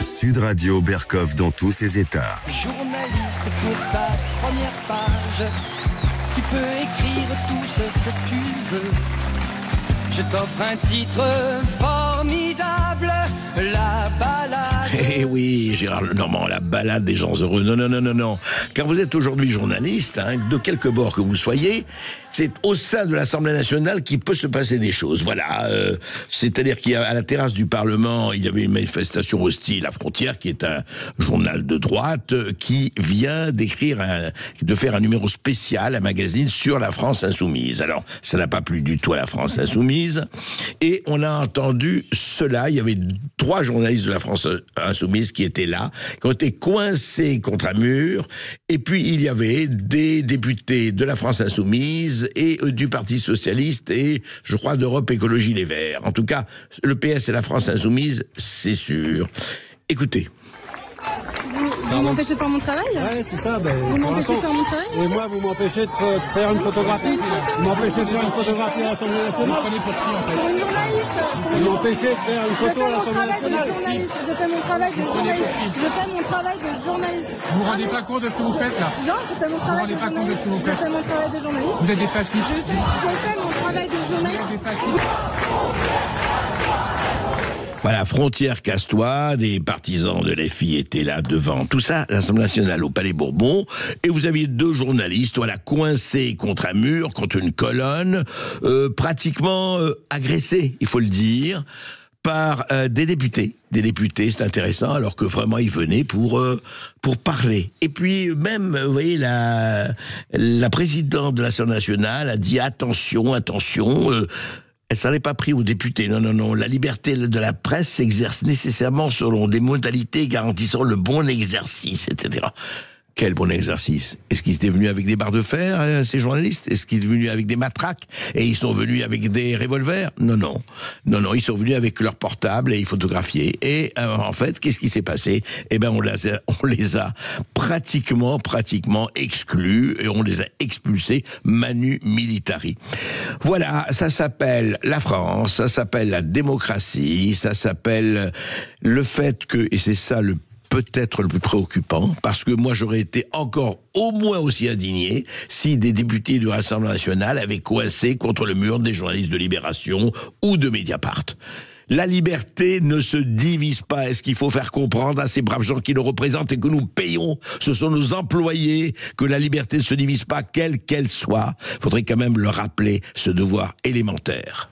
Sud Radio Bercoff dans tous ses états. Journaliste pour ta première page, tu peux écrire tout ce que tu veux. Je t'offre un titre formidable, la balade. Eh oui, Gérard Lenormand, la balade des gens heureux. Non. Car vous êtes aujourd'hui journaliste, de quelque bord que vous soyez, c'est au sein de l'Assemblée nationale qu'il peut se passer des choses. Voilà, c'est-à-dire qu'à la terrasse du Parlement, il y avait une manifestation hostile à Frontières, qui est un journal de droite, qui vient de faire un numéro spécial, un magazine sur la France insoumise. Alors, ça n'a pas plu du tout à la France insoumise, et on a entendu cela. Il y avait 3 journalistes de la France insoumise qui étaient là, qui ont été coincés contre un mur, et puis il y avait des députés de la France insoumise et du Parti socialiste et, je crois, d'Europe Écologie Les Verts. En tout cas, le PS et la France insoumise, c'est sûr. Écoutez. Vous m'empêchez de faire mon travail? Ouais, c'est ça. Vous m'empêchez de faire mon travail? Et moi, vous m'empêchez de faire une photographie. Vous m'empêchez de faire une photographie à l'Assemblée nationale. Pour une journaliste. Vous m'empêchez de faire une photo à l'Assemblée nationale. Je fais mon travail de journaliste. Je fais mon travail de journaliste. Vous vous rendez pas compte de ce que vous faites là? Non, je fais mon travail de journaliste. Je fais mon travail de journaliste. Vous êtes des fascistes. Je fais mon travail de journaliste. Des fascistes. Voilà, Frontières, casse-toi, des partisans de LFI étaient là devant tout ça, l'Assemblée nationale au Palais Bourbon, et vous aviez 2 journalistes, voilà, coincés contre un mur, contre une colonne, pratiquement agressés, il faut le dire, par des députés. Des députés, c'est intéressant, alors que vraiment ils venaient pour parler. Et puis même, vous voyez, la présidente de l'Assemblée nationale a dit attention. Elle s'en est pas pris aux députés. Non. La liberté de la presse s'exerce nécessairement selon des modalités garantissant le bon exercice, etc. Quel bon exercice? Est-ce qu'ils étaient venus avec des barres de fer, ces journalistes? Est-ce qu'ils étaient venus avec des matraques? Et ils sont venus avec des revolvers? Non, ils sont venus avec leur portable et ils photographiaient. Et en fait, qu'est-ce qui s'est passé? Eh ben, on les a pratiquement exclus et on les a expulsés manu militari. Voilà, ça s'appelle la France, ça s'appelle la démocratie, ça s'appelle le fait que, et c'est ça peut-être le plus préoccupant, parce que moi j'aurais été encore au moins aussi indigné si des députés de l'Assemblée nationale avaient coincé contre le mur des journalistes de Libération ou de Mediapart. La liberté ne se divise pas. Est-ce qu'il faut faire comprendre à ces braves gens qui nous représentent et que nous payons? Ce sont nos employés, que la liberté ne se divise pas, quelle qu'elle soit. Il faudrait quand même leur rappeler ce devoir élémentaire.